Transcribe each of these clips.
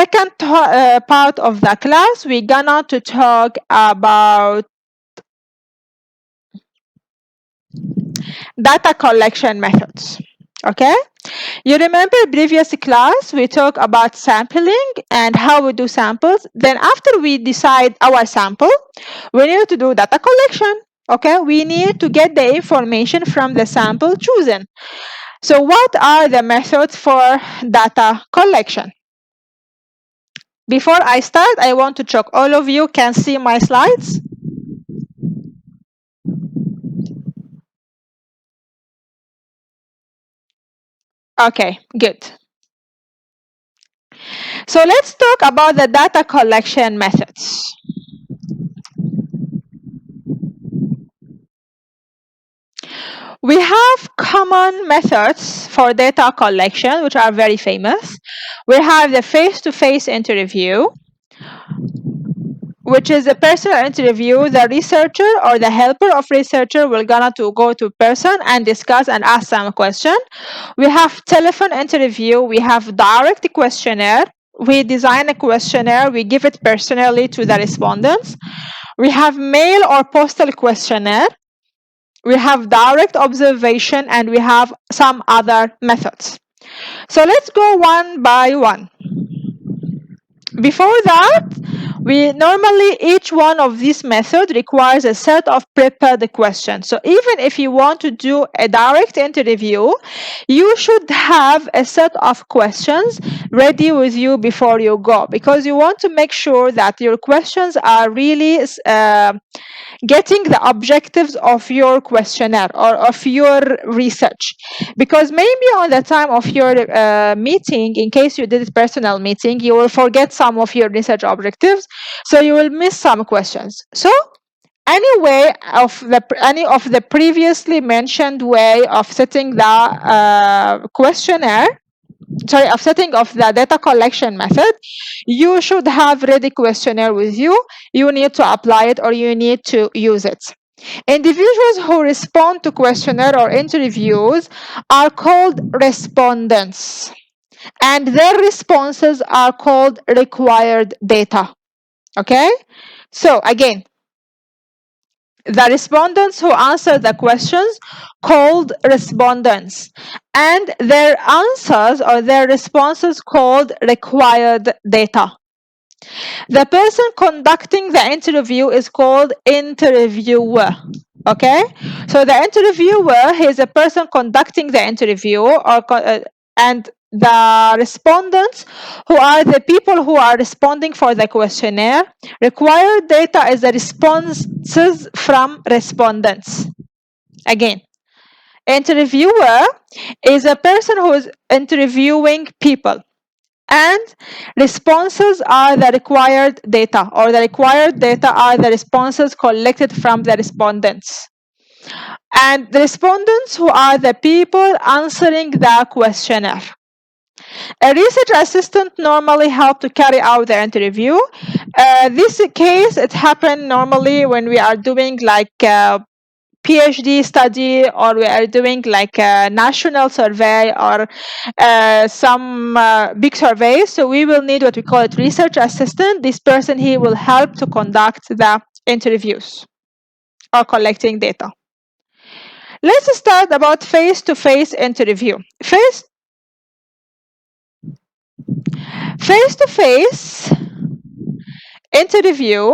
second part of the class, we're gonna to talk about data collection methods. Okay, you remember previous class we talked about sampling and how we do samples. Then after we decide our sample, we need to do data collection. Okay, we need to get the information from the sample chosen. So what are the methods for data collection? Before I start, I want to check all of you can see my slides. Okay, good. So let's talk about the data collection methods. We have common methods for data collection, which are very famous. We have the face-to-face interview, which is a personal interview. The researcher or the helper of researcher will gonna to go to person and discuss and ask some question. We have telephone interview. We have direct questionnaire. We design a questionnaire. We give it personally to the respondents. We have mail or postal questionnaire. We have direct observation, and we have some other methods. So let's go one by one. Before that, we normally each one of these methods requires a set of prepared questions. So even if you want to do a direct interview, you should have a set of questions ready with you before you go, because you want to make sure that your questions are really getting the objectives of your questionnaire or of your research. Because maybe on the time of your meeting, in case you did a personal meeting, you will forget some of your research objectives, so you will miss some questions. So any of the previously mentioned way of setting the questionnaire, of setting of the data collection method, you should have ready questionnaire with you. You need to apply it or you need to use it. Individuals who respond to questionnaire or interviews are called respondents, and their responses are called required data. Okay, so again, the respondents who answer the questions called respondents, and their answers or their responses called required data. The person conducting the interview is called interviewer. Okay, so the interviewer is a person conducting the interview, and the respondents, who are the people who are responding for the questionnaire. Required data is the responses from respondents. Again, interviewer is a person who is interviewing people, and responses are the required data, or the required data are the responses collected from the respondents. And the respondents who are the people answering the questionnaire. A research assistant normally help to carry out the interview. This case, it happened normally when we are doing like PhD study, or we are doing like a national survey or some big survey. So we will need what we call it research assistant. This person, he will help to conduct the interviews or collecting data. Let's start about face-to-face interview. Face-to-face interview,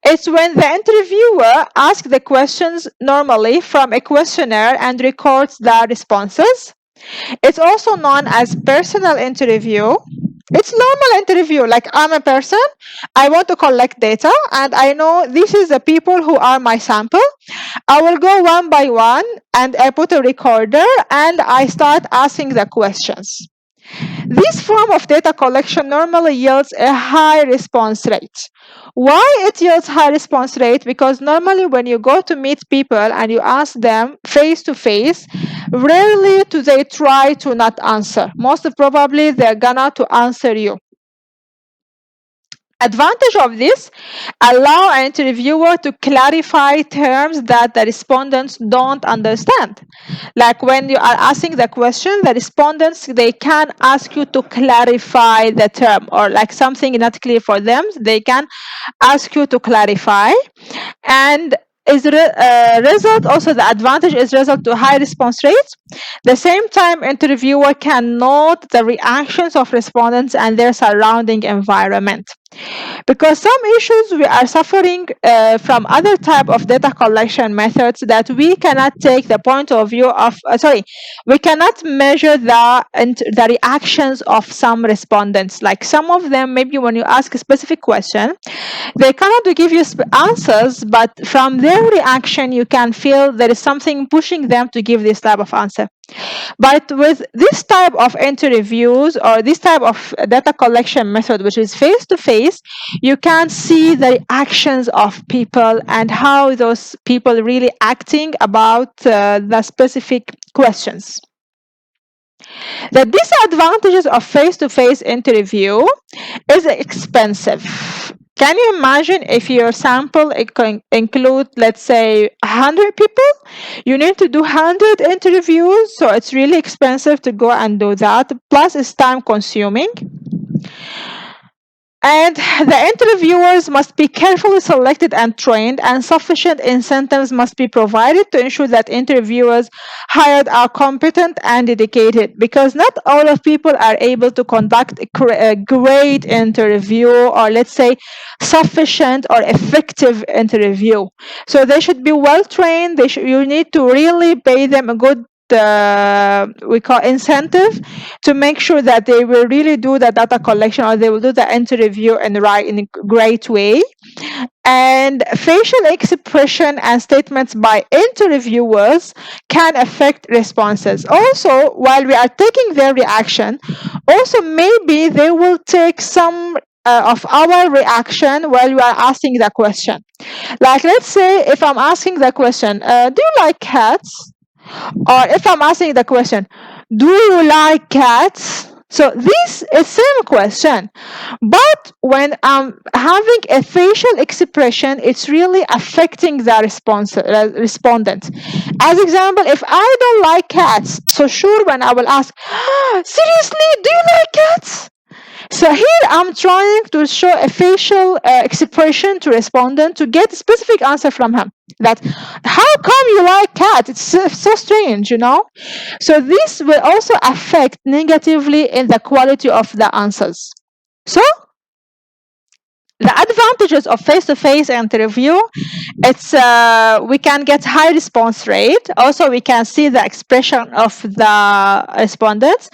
it's when the interviewer asks the questions normally from a questionnaire and records the responses. It's also known as personal interview. It's normal interview, like I'm a person, I want to collect data, and I know this is the people who are my sample. I will go one by one, and I put a recorder, and I start asking the questions. This form of data collection normally yields a high response rate. Why it yields high response rate? Because normally when you go to meet people and you ask them face to face, rarely do they try to not answer. Most probably they're gonna to answer you. Advantage of this, allow an interviewer to clarify terms that the respondents don't understand. Like when you are asking the question, the respondents, they can ask you to clarify the term, or like something not clear for them, they can ask you to clarify. And result, also the advantage is result to high response rates. The same time, interviewer can note the reactions of respondents and their surrounding environment. Because some issues we are suffering from other type of data collection methods, that we cannot take the point of view of we cannot measure the reactions of some respondents. Like some of them, maybe when you ask a specific question, they cannot give you answers, but from their reaction you can feel there is something pushing them to give this type of answer. But with this type of interviews or this type of data collection method, which is face to face, you can see the actions of people and how those people really acting about the specific questions. The disadvantages of face to face interview is expensive. Can you imagine if your sample include, let's say, 100 people? You need to do 100 interviews, so it's really expensive to go and do that. Plus, it's time consuming. And the interviewers must be carefully selected and trained, and sufficient incentives must be provided to ensure that interviewers hired are competent and dedicated, because not all of people are able to conduct a great interview, or let's say sufficient or effective interview. So they should be well trained. You need to really pay them a good we call incentive, to make sure that they will really do the data collection, or they will do the interview in a great way. And facial expression and statements by interviewers can affect responses. Also, while we are taking their reaction, also maybe they will take some of our reaction while we are asking the question. Like, let's say if I'm asking the question, do you like cats? Or if I'm asking the question, do you like cats? So this is same question, but when I'm having a facial expression, it's really affecting the respondent. As example, if I don't like cats, so sure, when I will ask, seriously, do you like cats? So here I'm trying to show a facial expression to respondent to get a specific answer from him. That, how come you like cat? It's so strange, you know? So this will also affect negatively in the quality of the answers. So the advantages of face-to-face interview, it's we can get high response rate. Also, we can see the expression of the respondents.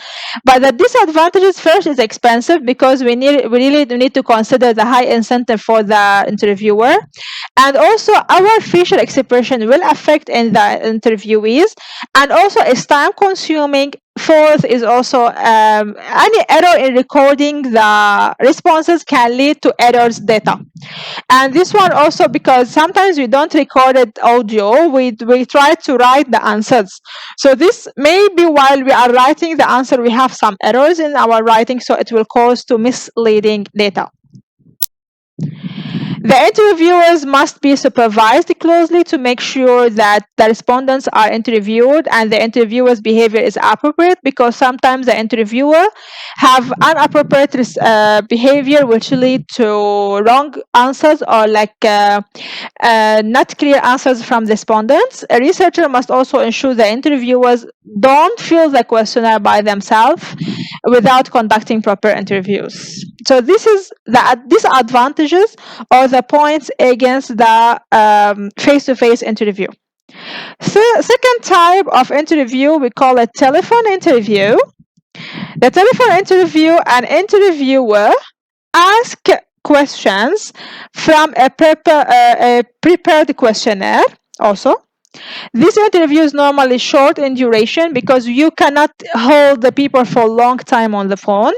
But the disadvantages, first, is expensive, because we really need to consider the high incentive for the interviewer, and also our facial expression will affect in the interviewees, and also it's time consuming. Fourth is also any error in recording the responses can lead to errors data. And this one also, because sometimes we don't record it audio, we try to write the answers. So this maybe while we are writing the answer, we have some errors in our writing, so it will cause to misleading data. The interviewers must be supervised closely to make sure that the respondents are interviewed and the interviewer's behavior is appropriate, because sometimes the interviewer have inappropriate behavior which lead to wrong answers, or like not clear answers from the respondents. A researcher must also ensure the interviewers don't fill the questionnaire by themselves without conducting proper interviews. So this is the disadvantages or the points against the face-to-face interview. Second type of interview, we call it telephone interview. The telephone interview, an interviewer ask questions from a prepared questionnaire. Also, this interview is normally short in duration, because you cannot hold the people for a long time on the phone.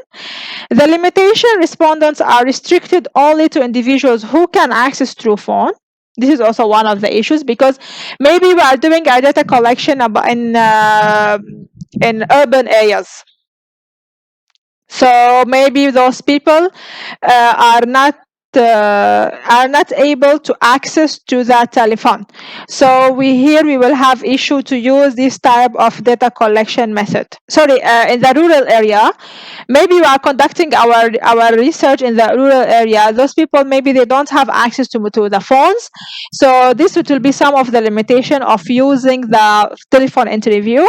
The limitation, respondents are restricted only to individuals who can access through phone. This is also one of the issues, because maybe we are doing our data collection in urban areas. So maybe those people are not are not able to access to the telephone. So we will have issue to use this type of data collection method. Sorry, in the rural area, maybe we are conducting our research in the rural area. Those people, maybe they don't have access to the phones. So this will be some of the limitation of using the telephone interview.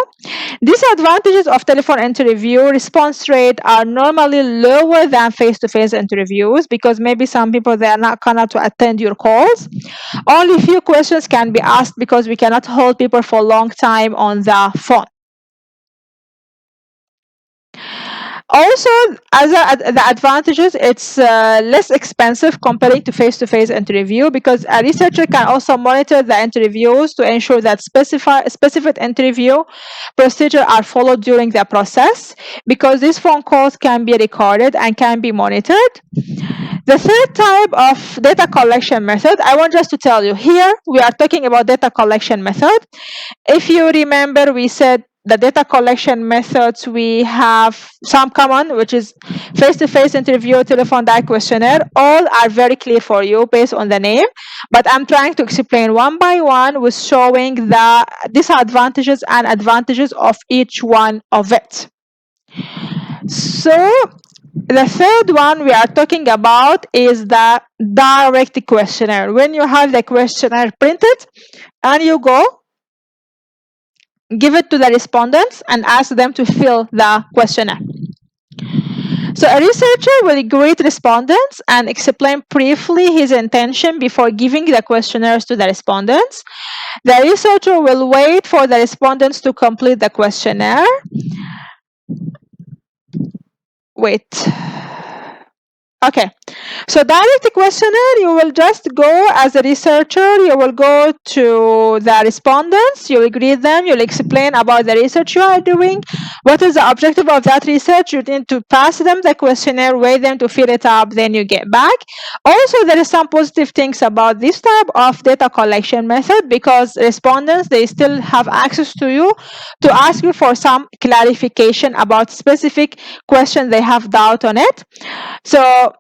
Disadvantages of telephone interview: response rate are normally lower than face-to-face interviews because maybe some people they are not gonna to attend your calls. Only few questions can be asked because we cannot hold people for a long time on the phone. Also, the advantages, it's less expensive compared to face-to-face interview because a researcher can also monitor the interviews to ensure that specific interview procedures are followed during the process, because these phone calls can be recorded and can be monitored. The third type of data collection method, I want just to tell you here, we are talking about data collection method. If you remember, we said the data collection methods, we have some common, which is face-to-face interview, telephone dial questionnaire. All are very clear for you based on the name, but I'm trying to explain one by one with showing the disadvantages and advantages of each one of it. So the third one we are talking about is the direct questionnaire. When you have the questionnaire printed and you go give it to the respondents and ask them to fill the questionnaire. So a researcher will greet respondents and explain briefly his intention before giving the questionnaires to the respondents. The researcher will wait for the respondents to complete the questionnaire. Wait. Okay, so direct questionnaire, you will just go as a researcher, you will go to the respondents, you will greet them, you will explain about the research you are doing, what is the objective of that research, you need to pass them the questionnaire, wait them to fill it up, then you get back. Also, there is some positive things about this type of data collection method because respondents, they still have access to you to ask you for some clarification about specific question they have doubt on it. So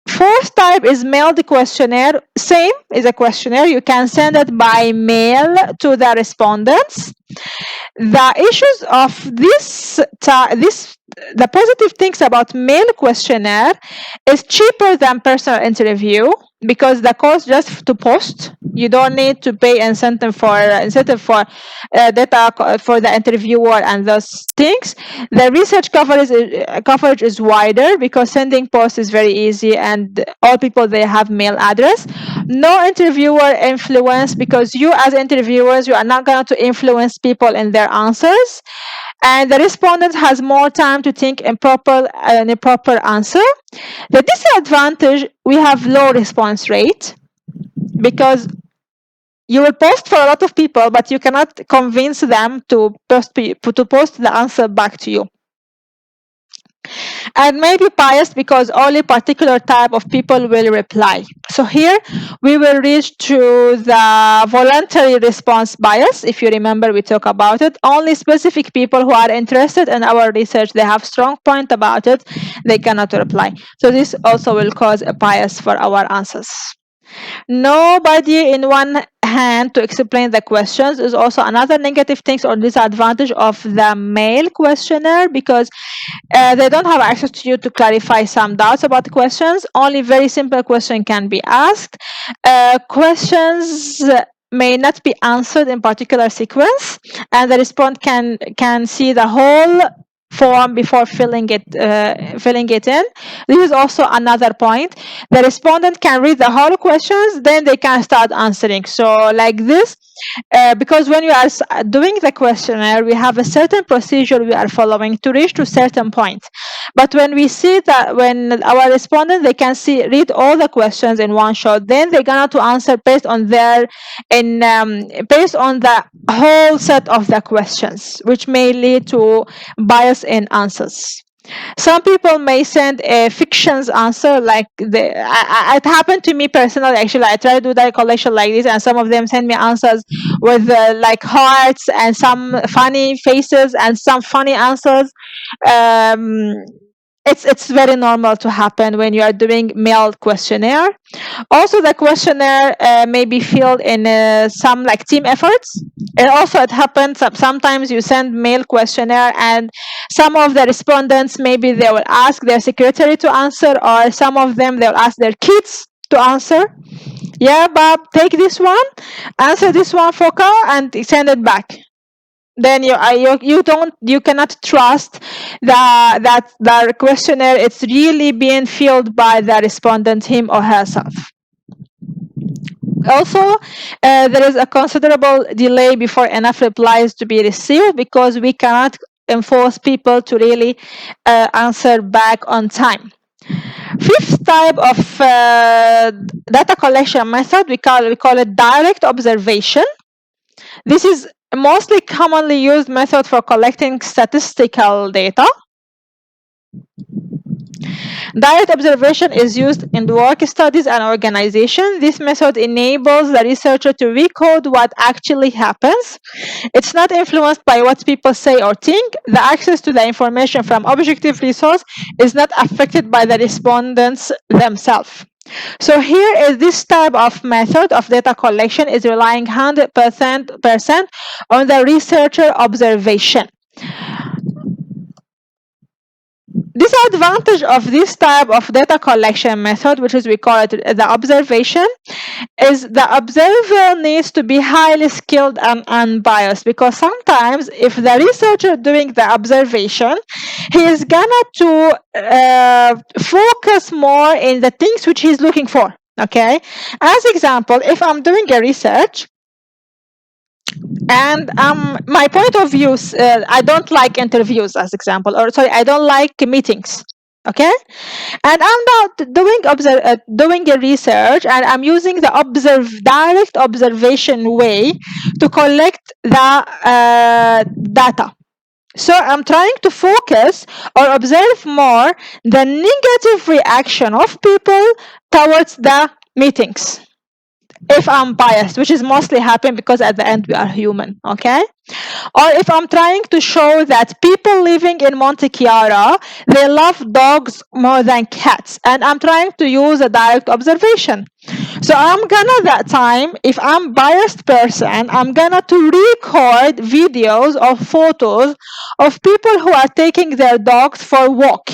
fourth type is mailed questionnaire. Same is a questionnaire. You can send it by mail to the respondents. The issues of the positive things about mail questionnaire is cheaper than personal interview because the cost just to post. You don't need to pay incentive for data for the interviewer and those things. The research coverage is wider because sending post is very easy and all people they have mail address. No interviewer influence because you as interviewers you are not going to influence people in their answers, and the respondent has more time to think in a proper answer. The disadvantage, we have low response rate because you will post for a lot of people, but you cannot convince them to post the answer back to you. And maybe biased because only particular type of people will reply. So here we will reach to the voluntary response bias. If you remember, we talked about it. Only specific people who are interested in our research, they have strong point about it, they cannot reply. So this also will cause a bias for our answers. Nobody in one hand to explain the questions is also another negative thing or disadvantage of the mail questionnaire because they don't have access to you to clarify some doubts about the questions. Only very simple question can be asked. Questions may not be answered in particular sequence, and the respondent can see the whole form before filling it in. This is also another point. The respondent can read the whole questions, then they can start answering. So like this, because when you are doing the questionnaire, we have a certain procedure we are following to reach to certain point. But when we see that when our respondent, they can read all the questions in one shot, then they're gonna to answer based on the whole set of the questions, which may lead to bias in answers. Some people may send a fictions answer like it happened to me personally. Actually, I try to do that collection like this, and some of them send me answers with like hearts and some funny faces and some funny answers. it's very normal to happen when you are doing mail questionnaire. Also, the questionnaire may be filled in some like team efforts. And also it happens sometimes you send mail questionnaire and some of the respondents, maybe they will ask their secretary to answer, or some of them they'll ask their kids to answer. Yeah, Bob, take this one, answer this one, Foka, and send it back. Then you cannot trust that the questionnaire it's really being filled by the respondent, him or herself. Also, there is a considerable delay before enough replies to be received because we cannot enforce people to really answer back on time. Fifth type of data collection method, we call it direct observation. This is a mostly commonly used method for collecting statistical data. Direct observation is used in work studies and organization. This method enables the researcher to recode what actually happens. It's not influenced by what people say or think. The access to the information from objective resource is not affected by the respondents themselves. So here is this type of method of data collection is relying 100% on the researcher observation. Disadvantage of this type of data collection method, which is we call it the observation, is the observer needs to be highly skilled and unbiased, because sometimes if the researcher doing the observation, he is gonna to focus more in the things which he's looking for. Okay, as example, if I'm doing a research and my point of view, I don't like interviews, as example, or sorry, I don't like meetings. Okay, and I'm not doing a research, and I'm using the direct observation way to collect the data. So I'm trying to focus or observe more the negative reaction of people towards the meetings. If I'm biased, which is mostly happen because at the end we are human, okay? Or if I'm trying to show that people living in Monte Chiara, they love dogs more than cats, and I'm trying to use a direct observation. So I'm gonna that time, if I'm biased person, I'm gonna to record videos or photos of people who are taking their dogs for walk.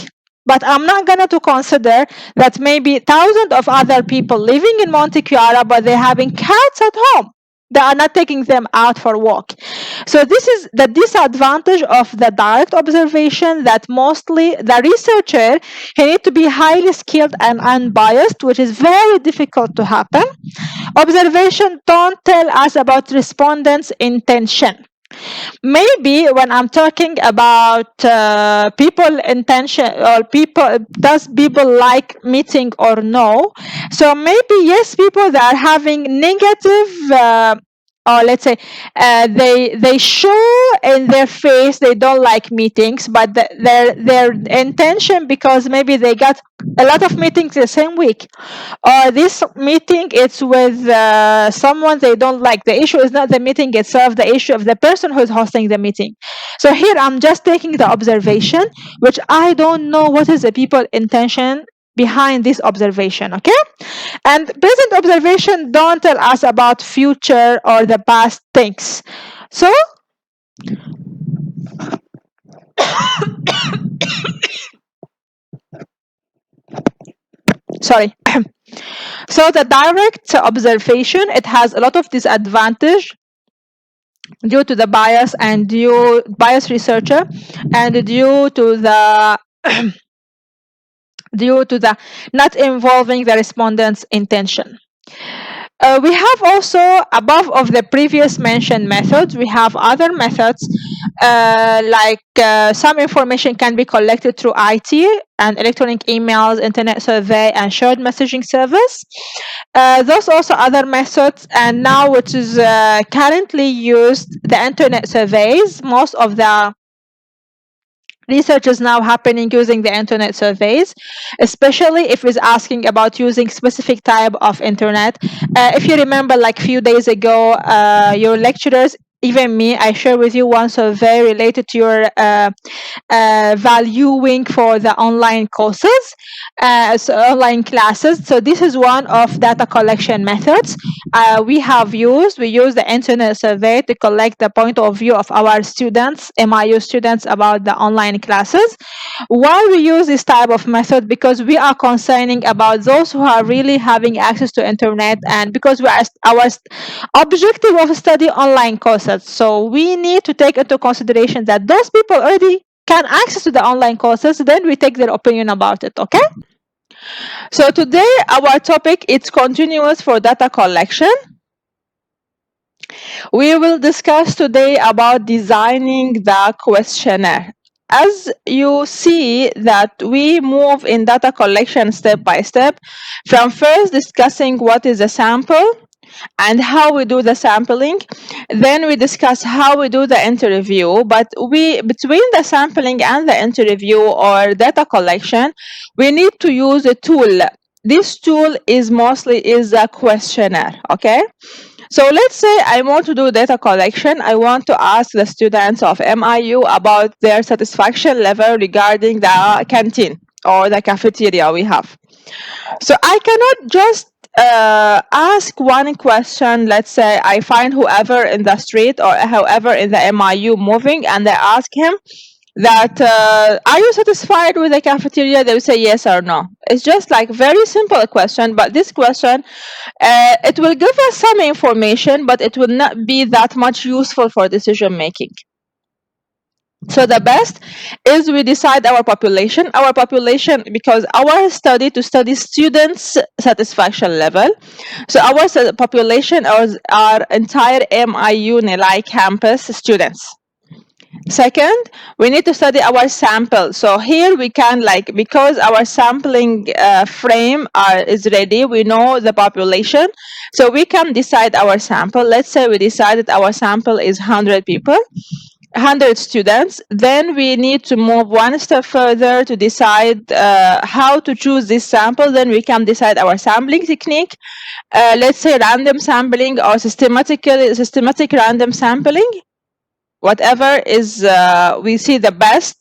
But I'm not going to consider that maybe thousands of other people living in Monte Chiara, but they're having cats at home. They are not taking them out for walk. So this is the disadvantage of the direct observation, that mostly the researcher, he need to be highly skilled and unbiased, which is very difficult to happen. Observation don't tell us about respondents' intention. Maybe when I'm talking about people intention, or people, does people like meeting or no? So maybe yes, people that are having negative or let's say they show in their face they don't like meetings, but their intention, because maybe they got a lot of meetings the same week, or this meeting it's with someone they don't like. The issue is not the meeting itself, the issue of the person who's hosting the meeting. So here I'm just taking the observation, which I don't know what is the people intention behind this observation. Okay, and present observation don't tell us about future or the past things. So sorry. So the direct observation, it has a lot of disadvantage due to the bias and bias researcher, and due to the not involving the respondent's intention. We have also, above of the previous mentioned methods, we have other methods like some information can be collected through IT and electronic emails, internet survey, and shared messaging service. Those also other methods, and now which is currently used, the internet surveys. Most of the research is now happening using the internet surveys, especially if it's asking about using specific type of internet. If you remember, like few days ago, your lecturers even me, I share with you one survey related to your valuing for the online courses, so online classes. So this is one of data collection methods we use the internet survey to collect the point of view of our students, MIU students, about the online classes. Why we use this type of method? Because we are concerning about those who are really having access to internet, and because our objective of study online courses. So we need to take into consideration that those people already can access to the online courses, then we take their opinion about it. Okay, so today our topic is continuous for data collection. We will discuss today about designing the questionnaire. As you see that we move in data collection step by step, from first discussing what is a sample and how we do the sampling. Then we discuss how we do the interview. But between the sampling and the interview or data collection, we need to use a tool. This tool is a questionnaire. Okay. So let's say I want to do data collection. I want to ask the students of MIU about their satisfaction level regarding the canteen or the cafeteria we have. So I cannot just ask one question. Let's say I find whoever in the street or whoever in the MIU moving, and I ask him that are you satisfied with the cafeteria? They will say yes or no. It's just like very simple question, but this question it will give us some information, but it will not be that much useful for decision making. So the best is we decide our population, because our study to study students satisfaction level. So our population is our entire MIU Nilai campus students. Second, we need to study our sample. So here we can because our sampling frame is ready, we know the population, so we can decide our sample. Let's say we decided our sample is 100 people, 100 students. Then we need to move one step further to decide how to choose this sample. Then we can decide our sampling technique. Let's say random sampling or systematic random sampling, whatever is we see the best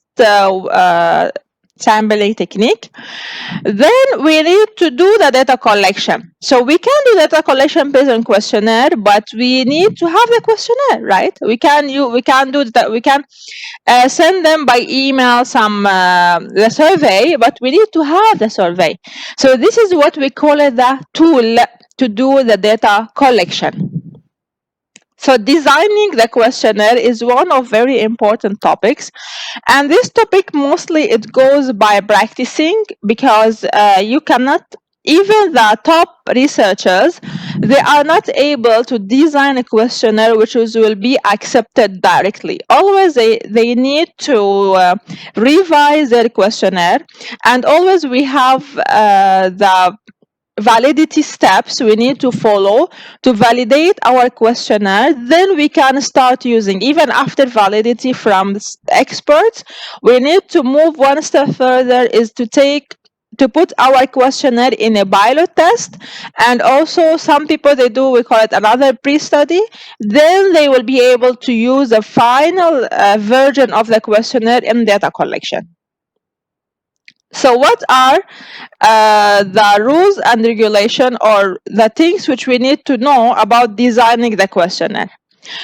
sampling technique. Then we need to do the data collection. So we can do data collection based on questionnaire, but we need to have the questionnaire, right? We can do that. We can send them by email some the survey, but we need to have the survey. So this is what we call it, the tool to do the data collection. So designing the questionnaire is one of very important topics, and this topic mostly it goes by practicing, because you cannot, even the top researchers, they are not able to design a questionnaire which will be accepted directly. Always they need to revise their questionnaire, and always we have the validity steps we need to follow to validate our questionnaire. Then we can start using, even after validity from experts, we need to move one step further, is to put our questionnaire in a pilot test. And also some people, we call it another pre-study. Then they will be able to use the final version of the questionnaire in data collection. So what are the rules and regulation, or the things which we need to know about designing the questionnaire?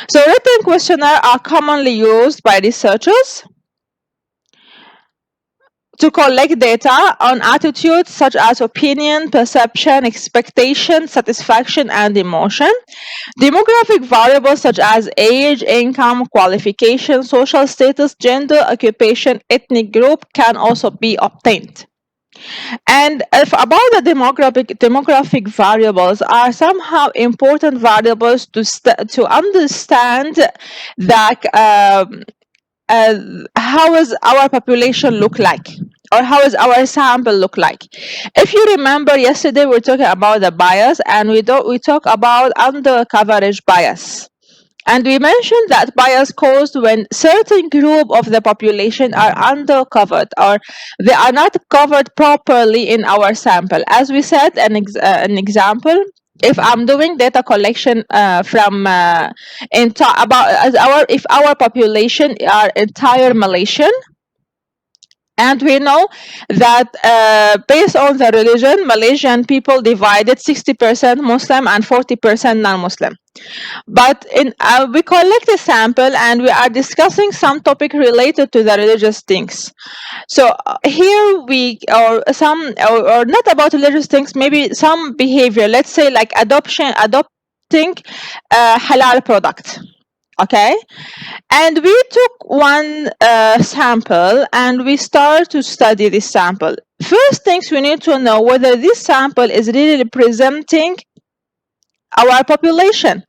So written questionnaires are commonly used by researchers to collect data on attitudes such as opinion, perception, expectation, satisfaction, and emotion. Demographic variables such as age, income, qualification, social status, gender, occupation, ethnic group can also be obtained. And about the demographic variables are somehow important variables to understand that how is our population look like, or how is our sample look like. If you remember, yesterday we were talking about the bias, and we talk about under coverage bias. And we mentioned that bias caused when certain group of the population are undercovered, or they are not covered properly in our sample. As we said, an example, if I'm doing data collection from about as our if our population are entire Malaysian, and we know that based on the religion, Malaysian people divided 60% Muslim and 40% non-Muslim. But we collect a sample and we are discussing some topic related to the religious things. So here we or not about religious things, maybe some behavior. Let's say like adopting halal product. Okay, and we took one sample and we start to study this sample. First things we need to know whether this sample is really representing our population.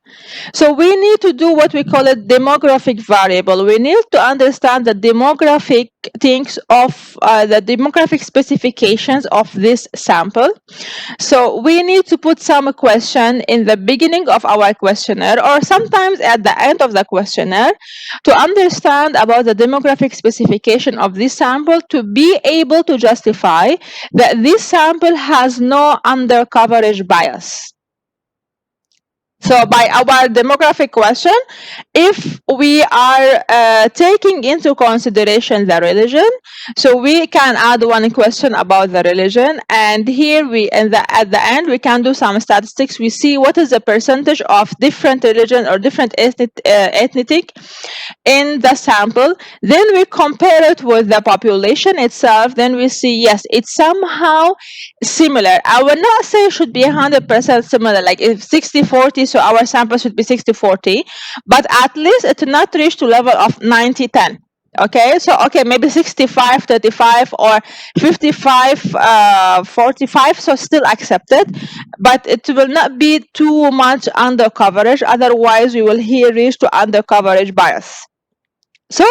So we need to do what we call a demographic variable. We need to understand the demographic things of the demographic specifications of this sample. So we need to put some question in the beginning of our questionnaire or sometimes at the end of the questionnaire to understand about the demographic specification of this sample to be able to justify that this sample has no undercoverage bias. So by our demographic question, if we are taking into consideration the religion, so we can add one question about the religion, and here at the end we can do some statistics. We see what is the percentage of different religion or different ethnic in the sample. Then we compare it with the population itself. Then we see yes, it's somehow similar. I would not say it should be 100% similar, like if 60-40, so our sample should be 60-40, but at least it will not reach to level of 90-10. Okay, so okay, maybe 65-35 or 55-45, so still accepted, but it will not be too much under coverage, otherwise we will here reach to under coverage bias. So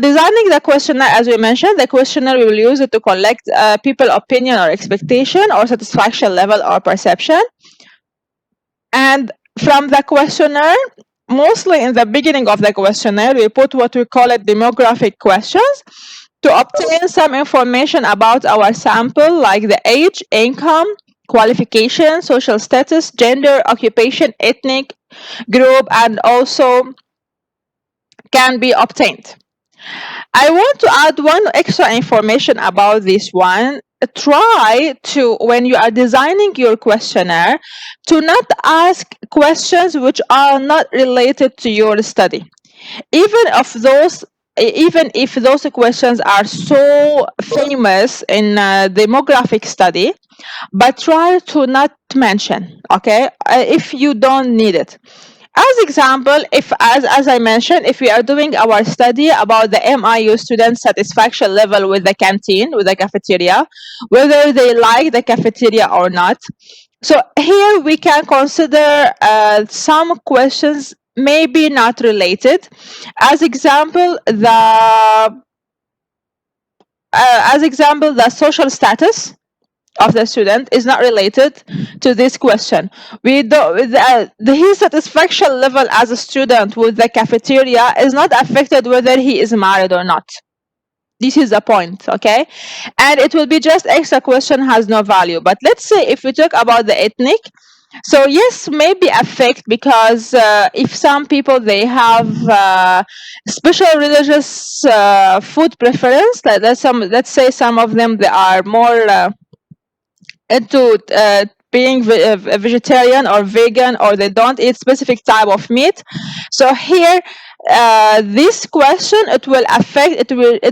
designing the questionnaire, as we mentioned, the questionnaire we will use it to collect people opinion or expectation or satisfaction level or perception. And from the questionnaire, mostly in the beginning of the questionnaire, we put what we call it demographic questions to obtain some information about our sample, like the age, income, qualification, social status, gender, occupation, ethnic group, and also can be obtained. I want to add one extra information about this one. Try to, when you are designing your questionnaire, to not ask questions which are not related to your study. Even if those questions are so famous in demographic study, but try to not mention, okay, if you don't need it. As example, if as I mentioned, if we are doing our study about the MIU student satisfaction level with the canteen, with the cafeteria, whether they like the cafeteria or not. So here we can consider some questions maybe not related. As example, the social status of the student is not related to this question. We don't his satisfaction level as a student with the cafeteria is not affected whether he is married or not. This is the point, okay? And it will be just extra question has no value. But let's say if we talk about the ethnic, so yes, maybe affect because if some people they have special religious food preference, like let's say some of them they are more into being a vegetarian or vegan, or they don't eat specific type of meat. So here this question, it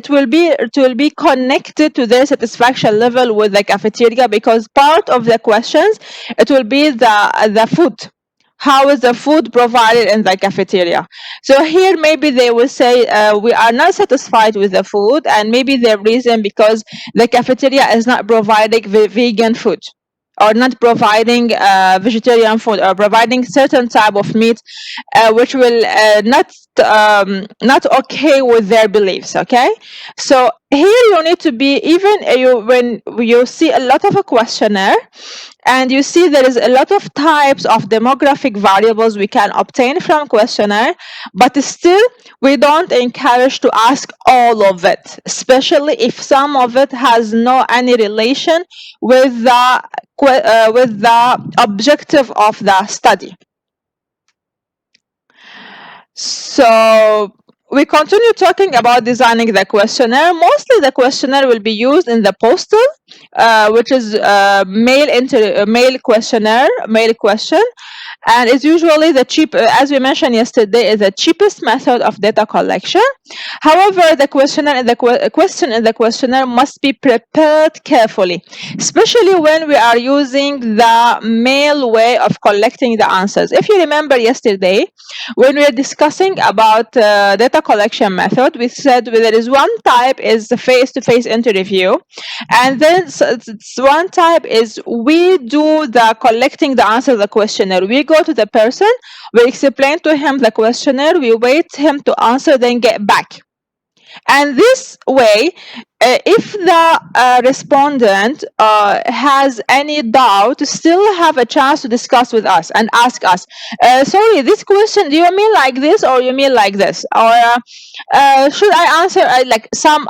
will be connected to their satisfaction level with the cafeteria, because part of the questions it will be the food. How is the food provided in the cafeteria? So here maybe they will say we are not satisfied with the food, and maybe the reason because the cafeteria is not providing vegan food, or not providing vegetarian food, or providing certain type of meat which will not okay with their beliefs. Okay, so here you need to be, even when you see a lot of a questionnaire and you see there is a lot of types of demographic variables we can obtain from questionnaire, but still we don't encourage to ask all of it, especially if some of it has no any relation with the with the objective of the study. So we continue talking about designing the questionnaire. Mostly the questionnaire will be used in the postal, which is mail questionnaire, mail question, and it's usually the cheap, as we mentioned yesterday, is the cheapest method of data collection. However, the questionnaire and the question in the questionnaire must be prepared carefully, especially when we are using the mail way of collecting the answers. If you remember yesterday, when we were discussing about data collection method, we said there is one type is the face-to-face interview, and then one type is we do the collecting the answer of the questionnaire. We go to the person, we explain to him the questionnaire, we wait him to answer, then get back. And this way, if the respondent has any doubt, still have a chance to discuss with us and ask us, sorry, this question, do you mean like this or you mean like this? Or should I answer like some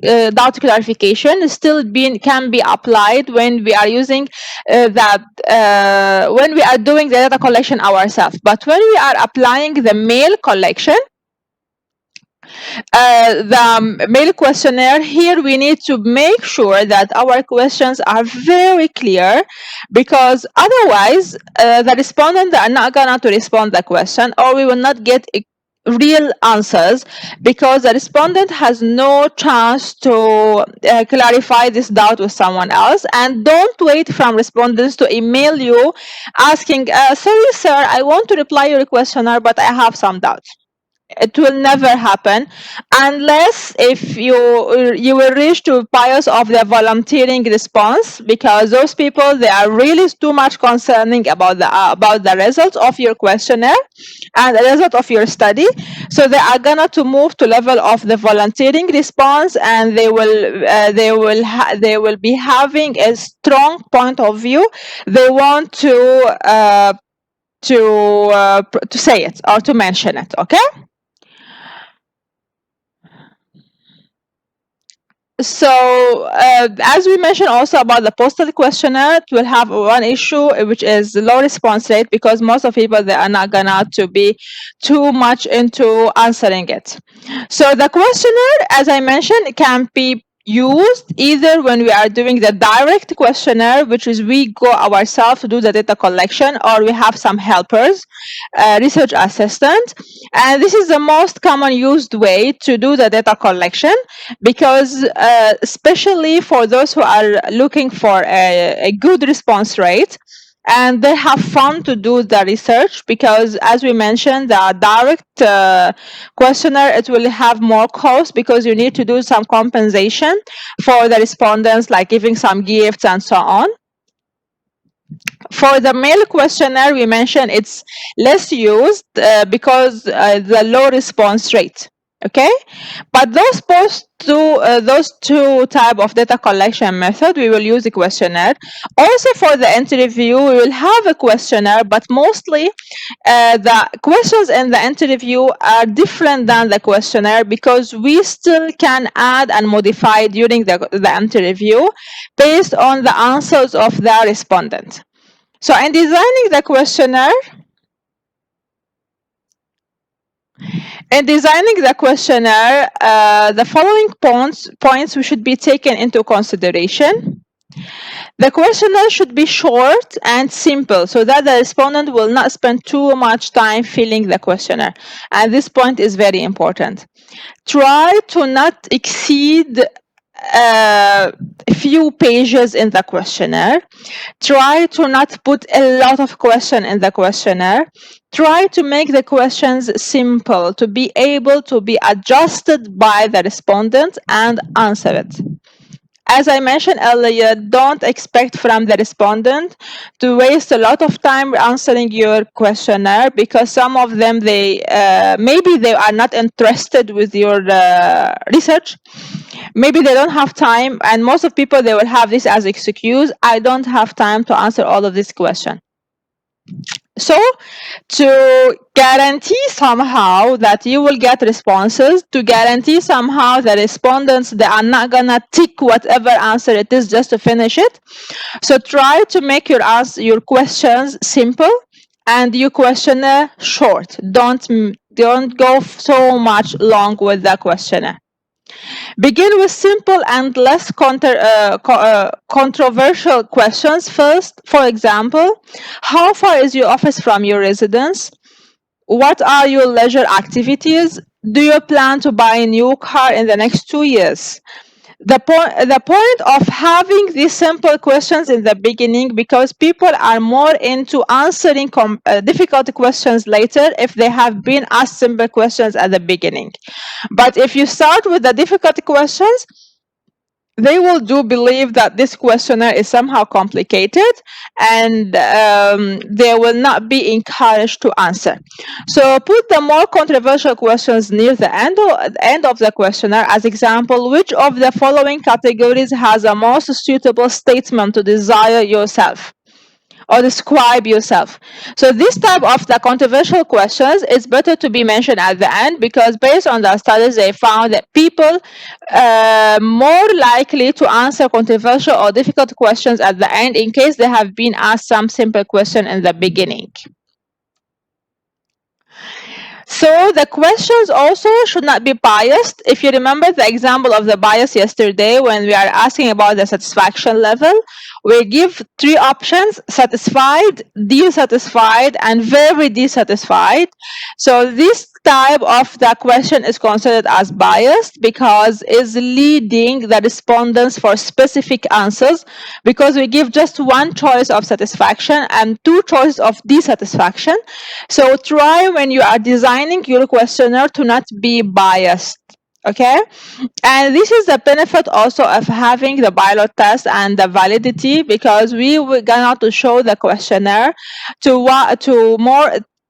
doubt clarification still can be applied when we are using when we are doing the data collection ourselves. But when we are applying the mail collection, the mail questionnaire, here we need to make sure that our questions are very clear, because otherwise the respondent are not gonna to respond the question, or we will not get real answers, because the respondent has no chance to clarify this doubt with someone else. And don't wait from respondents to email you asking, sorry sir, I want to reply your questionnaire, but I have some doubts. It will never happen unless if you will reach to bias of the volunteering response, because those people, they are really too much concerning about the results of your questionnaire and the result of your study. So they are gonna to move to level of the volunteering response, and they will be having a strong point of view. They want to say it or to mention it. Okay. So as we mentioned also about the postal questionnaire, it will have one issue, which is low response rate, because most of people, they are not gonna to be too much into answering it. So the questionnaire, as I mentioned, can be used either when we are doing the direct questionnaire, which is we go ourselves to do the data collection, or we have some helpers, research assistant. And this is the most common used way to do the data collection, because especially for those who are looking for a good response rate, and they have fun to do the research, because as we mentioned, the direct questionnaire, it will have more cost, because you need to do some compensation for the respondents, like giving some gifts and so on. For the mail questionnaire, we mentioned it's less used because the low response rate. Okay, but those two type of data collection method, we will use a questionnaire. Also for the interview, we will have a questionnaire, but mostly the questions in the interview are different than the questionnaire, because we still can add and modify during the interview based on the answers of the respondent. So in designing the questionnaire, the following points should be taken into consideration. The questionnaire should be short and simple, so that the respondent will not spend too much time filling the questionnaire. And this point is very important. Try to not exceed a few pages in the questionnaire. Try to not put a lot of question in the questionnaire. Try to make the questions simple, to be able to be adjusted by the respondent and answer it. As I mentioned earlier, don't expect from the respondent to waste a lot of time answering your questionnaire, because some of them, maybe they are not interested with your research. Maybe they don't have time, and most of people, they will have this as excuse: I don't have time to answer all of this question. So to guarantee somehow that you will get responses, to guarantee somehow the respondents, they are not gonna tick whatever answer it is just to finish it. So try to make your questions simple and your questionnaire short. Don't go so much long with the questionnaire. Begin with simple and less controversial questions first. For example, how far is your office from your residence? What are your leisure activities? Do you plan to buy a new car in the next 2 years? The point of having these simple questions in the beginning, because people are more into answering difficult questions later if they have been asked simple questions at the beginning. But if you start with the difficult questions, they will do believe that this questionnaire is somehow complicated, and they will not be encouraged to answer. So put the more controversial questions near the end of the questionnaire. As example, which of the following categories has a most suitable statement to desire yourself or describe yourself? So this type of the controversial questions is better to be mentioned at the end, because based on the studies, they found that people more likely to answer controversial or difficult questions at the end in case they have been asked some simple question in the beginning. So the questions also should not be biased. If you remember the example of the bias yesterday, when we are asking about the satisfaction level, we give 3 options: satisfied, dissatisfied, and very dissatisfied. So this type of the question is considered as biased because is leading the respondents for specific answers, because we give just one choice of satisfaction and 2 choices of dissatisfaction. So try when you are designing your questionnaire to not be biased. Okay, and this is the benefit also of having the pilot test and the validity, because we were gonna to show the questionnaire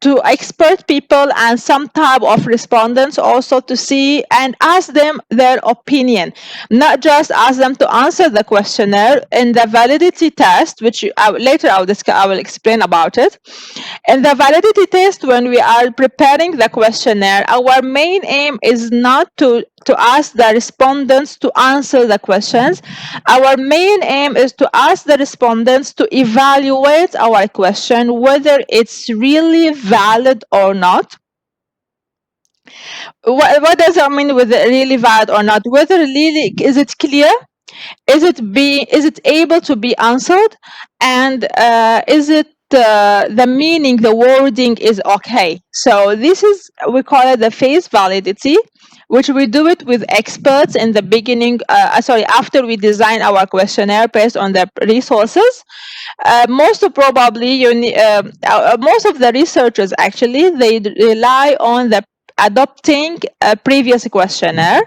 to expert people and some type of respondents also, to see and ask them their opinion, not just ask them to answer the questionnaire. In the validity test, which later I will explain about it. In the validity test, when we are preparing the questionnaire, our main aim is not to ask the respondents to answer the questions. Our main aim is to ask the respondents to evaluate our question, whether it's really valid or not. What does that mean with really valid or not? Whether really, is it clear? Is it able to be answered? And is it the meaning, the wording is okay? So this is, we call it the phase validity, which we do it with experts in the beginning, after we design our questionnaire based on the resources. Most probably most of the researchers actually, they rely on the adopting a previous questionnaire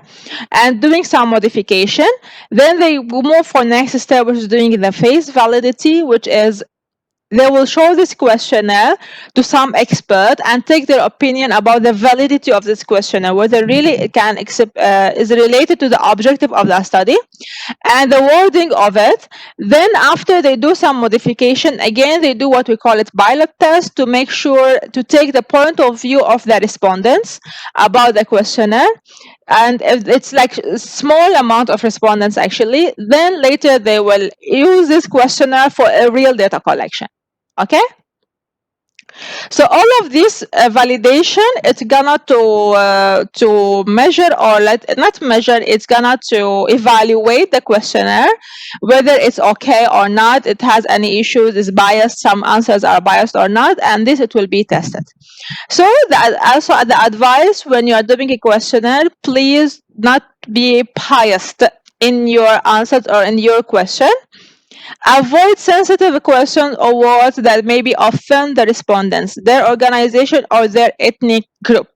and doing some modification. Then they move for next step, which is doing the phase validity, which is they will show this questionnaire to some expert and take their opinion about the validity of this questionnaire, whether really it can is related to the objective of the study and the wording of it. Then after they do some modification, again they do what we call it pilot test, to make sure to take the point of view of the respondents about the questionnaire. And if it's like a small amount of respondents actually, then later they will use this questionnaire for a real data collection. Okay, so all of this validation, it's gonna to measure, or not measure, it's gonna to evaluate the questionnaire, whether it's okay or not, it has any issues, is biased, some answers are biased or not, and this it will be tested. So also the advice when you are doing a questionnaire, please not be biased in your answers or in your question. Avoid sensitive questions or words that maybe offend the respondents, their organization, or their ethnic group.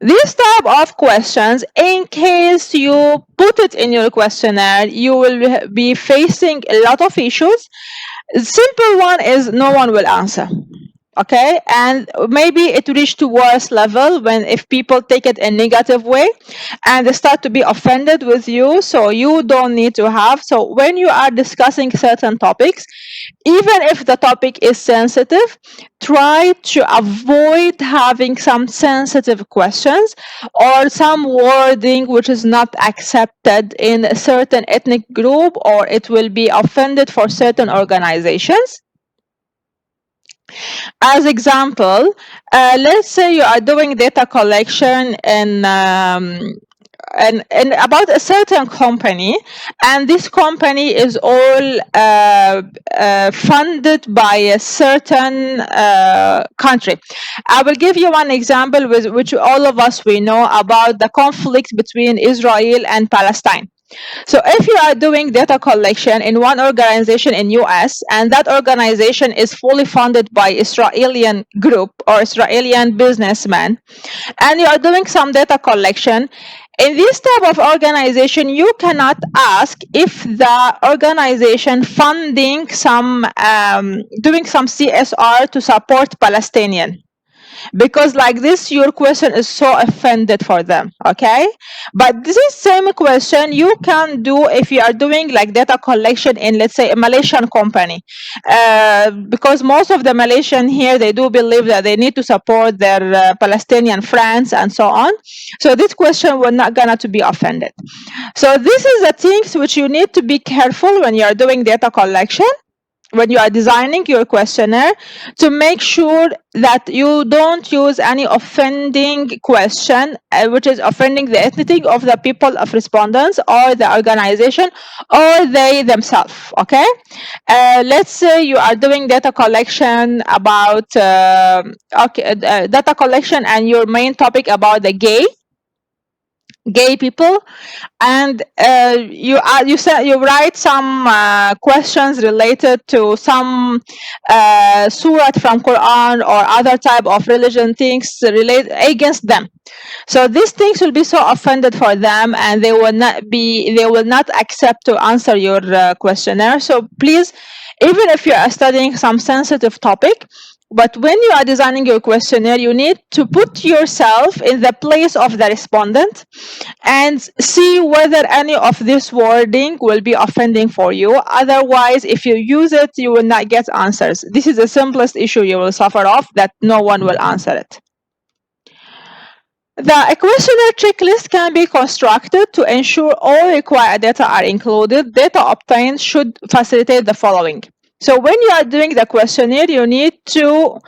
These type of questions, in case you put it in your questionnaire, you will be facing a lot of issues. Simple one is no one will answer. Okay, and maybe it reached to worse level when if people take it in negative way and they start to be offended with you, so you don't need to have. So when you are discussing certain topics, Even if the topic is sensitive, try to avoid having some sensitive questions or some wording which is not accepted in a certain ethnic group, or it will be offended for certain organizations. As example, let's say you are doing data collection and about a certain company, and this company is all funded by a certain country. I will give you one example with which all of us we know about the conflict between Israel and Palestine. So if you are doing data collection in one organization in US, and that organization is fully funded by Israeli group or Israeli businessman, and you are doing some data collection in this type of organization, you cannot ask if the organization funding some doing some CSR to support Palestinian, because like this your question is so offended for them. Okay, but this is same question you can do if you are doing like data collection in, let's say, a Malaysian company, because most of the Malaysian here, they do believe that they need to support their Palestinian friends and so on. So this question will not gonna to be offended. So this is the things which you need to be careful when you are doing data collection, when you are designing your questionnaire, to make sure that you don't use any offending question, which is offending the ethnicity of the people of respondents or the organization or they themselves. Okay, let's say you are doing data collection about data collection, and your main topic about the gay people, and you write some questions related to some surah from Quran or other type of religion things relate against them. So these things will be so offended for them, and they will not accept to answer your questionnaire. So please, even if you are studying some sensitive topic, but when you are designing your questionnaire, you need to put yourself in the place of the respondent and see whether any of this wording will be offending for you. Otherwise, if you use it, you will not get answers. This is the simplest issue you will suffer off, that no one will answer it. The questionnaire checklist can be constructed to ensure all required data are included. Data obtained should facilitate the following. So when you are doing the questionnaire, you need to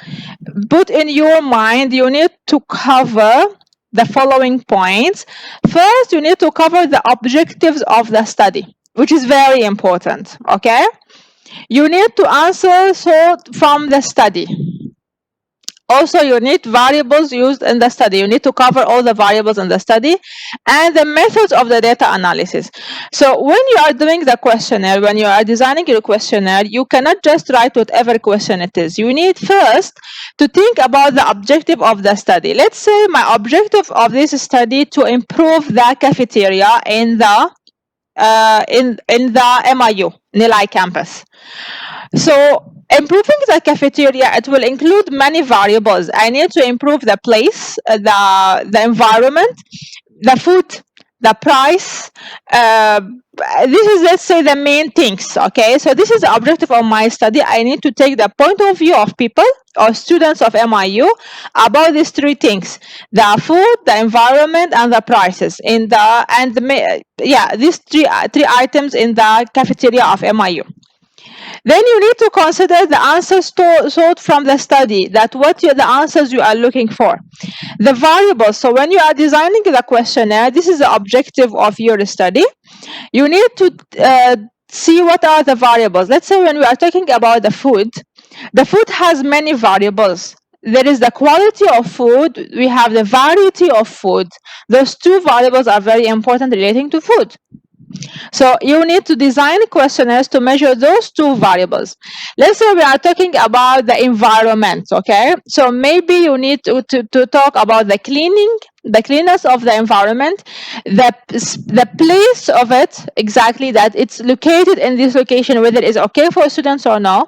put in your mind, you need to cover the following points. First, you need to cover the objectives of the study, which is very important. Okay, you need to answer so from the study. Also, you need variables used in the study. You need to cover all the variables in the study and the methods of the data analysis. So when you are doing the questionnaire, when you are designing your questionnaire, you cannot just write whatever question it is. You need first to think about the objective of the study. Let's say my objective of this study to improve the cafeteria in the MIU, Nilai campus. So improving the cafeteria, it will include many variables. I need to improve the place, the environment, the food, the price. This is, let's say, the main things. Okay, so this is the objective of my study. I need to take the point of view of people or students of MIU about these three things: the food, the environment, and the prices in these three items in the cafeteria of MIU. Then you need to consider the answers sought from the study, that the answers you are looking for. The variables. So when you are designing the questionnaire, this is the objective of your study. You need to see what are the variables. Let's say when we are talking about the food has many variables. There is the quality of food, we have the variety of food. Those two variables are very important relating to food. So you need to design questionnaires to measure those two variables. Let's say we are talking about the environment, okay? So maybe you need to talk about the cleanness of the environment, the place of it, exactly, that it's located in this location, whether it's okay for students or no.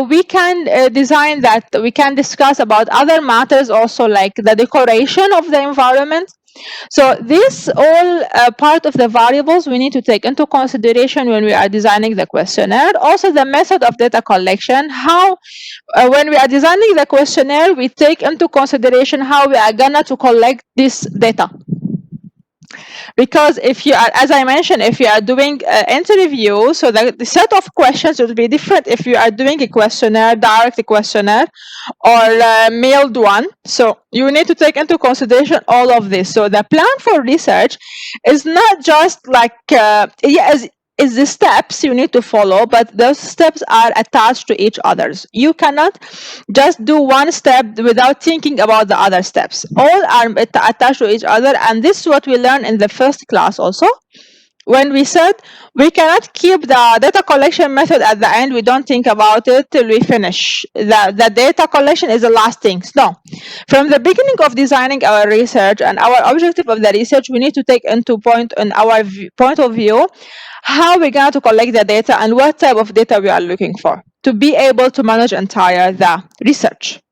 We can design that. We can discuss about other matters also, like the decoration of the environment. So this all part of the variables we need to take into consideration when we are designing the questionnaire. Also the method of data collection, how when we are designing the questionnaire, we take into consideration how we are gonna to collect this data. Because if you are, as I mentioned, if you are doing interview, so the set of questions will be different if you are doing a questionnaire, direct questionnaire, or mailed one. So you need to take into consideration all of this. So the plan for research is not just like is the steps you need to follow, but those steps are attached to each others. You cannot just do one step without thinking about the other steps. All are attached to each other, and this is what we learned in the first class also, when we said we cannot keep the data collection method at the end. We don't think about it till we finish. The data collection is the last thing. No, from the beginning of designing our research and our objective of the research, we need to take into point on our point of view how we're going to collect the data and what type of data we are looking for to be able to manage entire the research.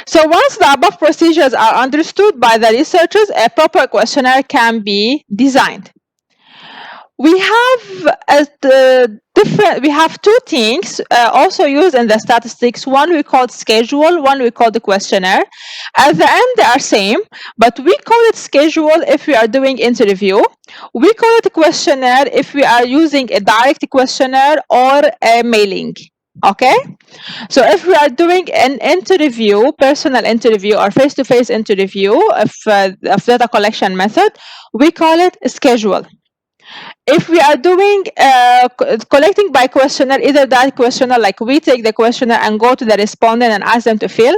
So once the above procedures are understood by the researchers, a proper questionnaire can be designed. We have we have two things also used in the statistics. One we call schedule, one we call the questionnaire. At the end they are same, but we call it schedule if we are doing interview. We call it a questionnaire if we are using a direct questionnaire or a mailing. Okay, so if we are doing an interview, personal interview or face-to-face interview of data collection method, we call it a schedule. If we are doing collecting by questionnaire, either that questionnaire, like we take the questionnaire and go to the respondent and ask them to fill,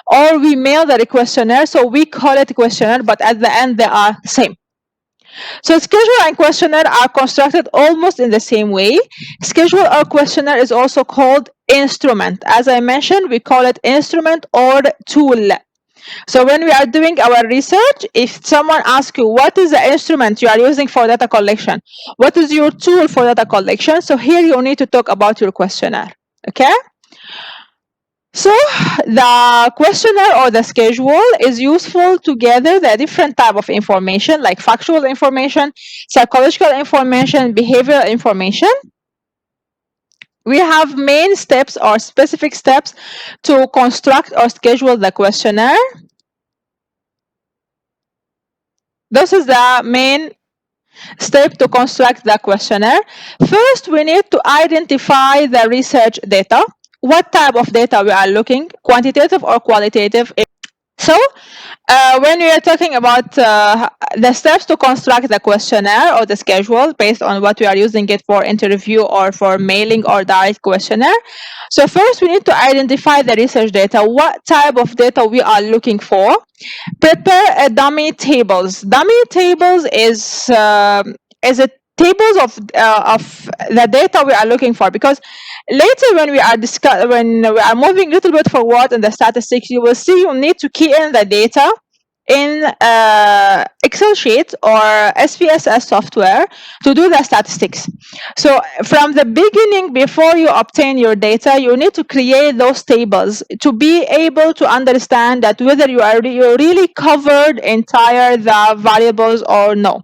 or we mail the questionnaire, so we call it questionnaire, but at the end they are same. So schedule and questionnaire are constructed almost in the same way. Schedule or questionnaire is also called instrument. As I mentioned, we call it instrument or tool. So when we are doing our research, if someone asks you what is the instrument you are using for data collection, what is your tool for data collection, so here you need to talk about your questionnaire. Okay? So the questionnaire or the schedule is useful to gather the different type of information, like factual information, psychological information, behavioral information. We have main steps or specific steps to construct or schedule the questionnaire. This is the main step to construct the questionnaire. First, we need to identify the research data. What type of data we are looking, quantitative or qualitative. So when we are talking about the steps to construct the questionnaire or the schedule based on what we are using it for interview or for mailing or direct questionnaire. So first we need to identify the research data, what type of data we are looking for. Prepare a dummy tables. Dummy tables is a tables of the data we are looking for, because later when we are moving a little bit forward in the statistics, you will see you need to key in the data in Excel sheet or SPSS software to do the statistics. So from the beginning, before you obtain your data, you need to create those tables to be able to understand that whether you are really covered entire the variables or no.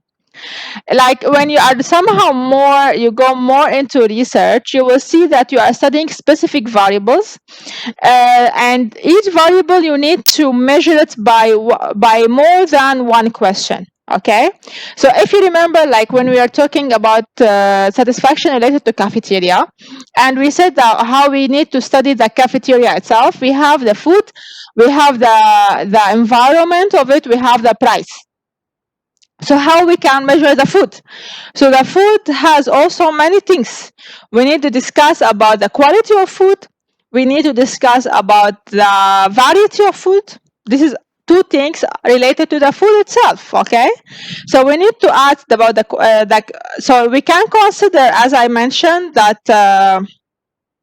Like when you are somehow you go more into research, you will see that you are studying specific variables, and each variable you need to measure it by more than one question. Okay, so if you remember, like when we are talking about satisfaction related to cafeteria, and we said that how we need to study the cafeteria itself, we have the food, we have the environment of it, we have the price. So how we can measure the food? So the food has also many things. We need to discuss about the quality of food. We need to discuss about the variety of food. This is two things related to the food itself. Okay, so we need to ask about so we can consider, as I mentioned, that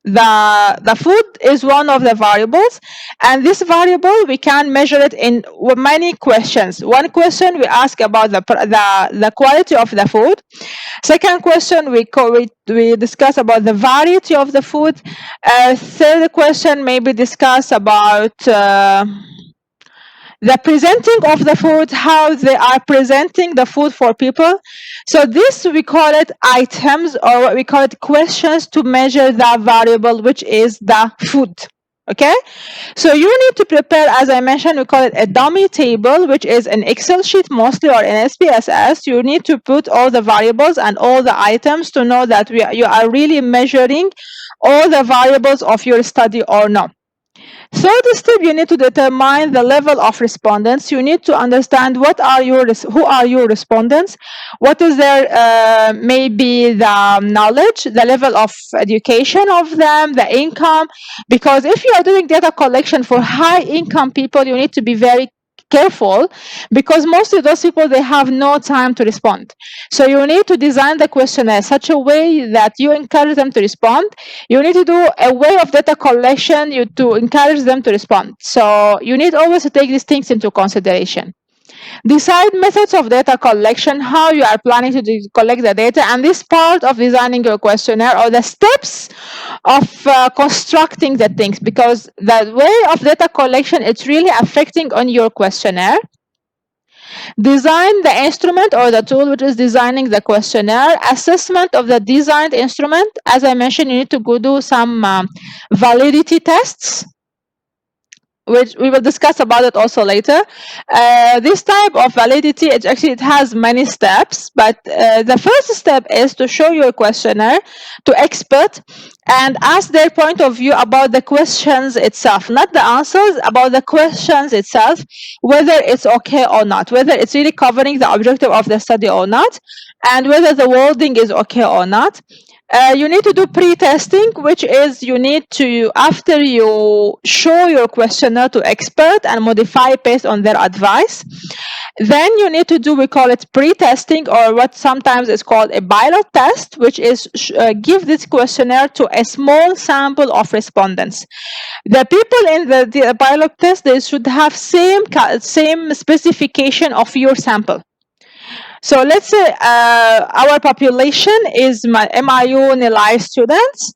the food is one of the variables, and this variable we can measure it in many questions. One question we ask about the quality of the food. Second question we discuss about the variety of the food. Third question maybe discuss about the presenting of the food, how they are presenting the food for people. So this, we call it items, or what we call it questions to measure the variable, which is the food. Okay, so you need to prepare, as I mentioned, we call it a dummy table, which is an Excel sheet mostly, or an SPSS. You need to put all the variables and all the items to know that you are really measuring all the variables of your study or not. Third step, you need to determine the level of respondents. You need to understand who are your respondents, what is their maybe the knowledge, the level of education of them, the income. Because if you are doing data collection for high income people, you need to be very careful, because most of those people, they have no time to respond. So you need to design the questionnaire such a way that you encourage them to respond. You need to do a way of data collection to encourage them to respond. So you need always to take these things into consideration. Decide methods of data collection, how you are planning to collect the data, and this part of designing your questionnaire, or the steps of constructing the things, because the way of data collection, it's really affecting on your questionnaire. Design the instrument or the tool which is designing the questionnaire. Assessment of the designed instrument. As I mentioned, you need to go do some validity tests, which we will discuss about it also later. This type of validity, it has many steps, but the first step is to show your questionnaire to expert and ask their point of view about the questions itself, not the answers, about the questions itself, whether it's okay or not, whether it's really covering the objective of the study or not, and whether the wording is okay or not. You need to do pre-testing, which is you need to, after you show your questionnaire to expert and modify based on their advice, then you need to do, we call it pre-testing, or what sometimes is called a pilot test, which is give this questionnaire to a small sample of respondents. The people in the pilot test, they should have same specification of your sample. So let's say our population is MIU NILI students.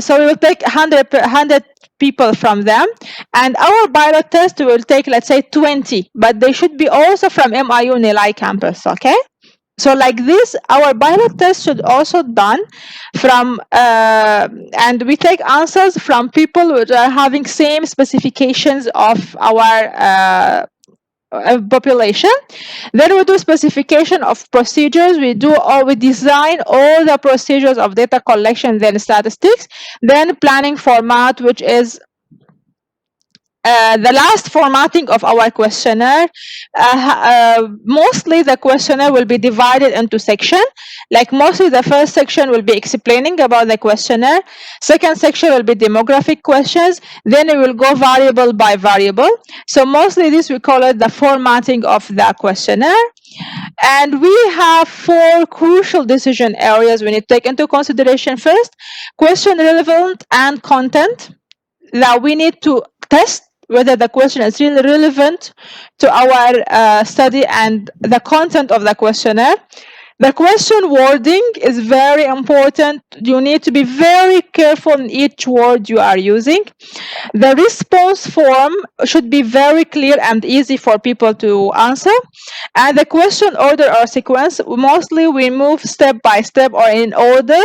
So we will take 100 people from them, and our pilot test will take, let's say, 20, but they should be also from MIU NILI campus, okay? So like this, our pilot test should also done from, and we take answers from people which are having same specifications of our population. Then we do specification of procedures. We design all the procedures of data collection, then statistics, then planning format, which is the last formatting of our questionnaire. Mostly the questionnaire will be divided into sections. Like mostly the first section will be explaining about the questionnaire. Second section will be demographic questions. Then it will go variable by variable. So mostly this, we call it the formatting of the questionnaire. And we have 4 crucial decision areas we need to take into consideration. First, question relevant and content, that we need to test whether the question is really relevant to our study and the content of the questionnaire. The question wording is very important. You need to be very careful in each word you are using. The response form should be very clear and easy for people to answer. And the question order or sequence, mostly we move step by step or in order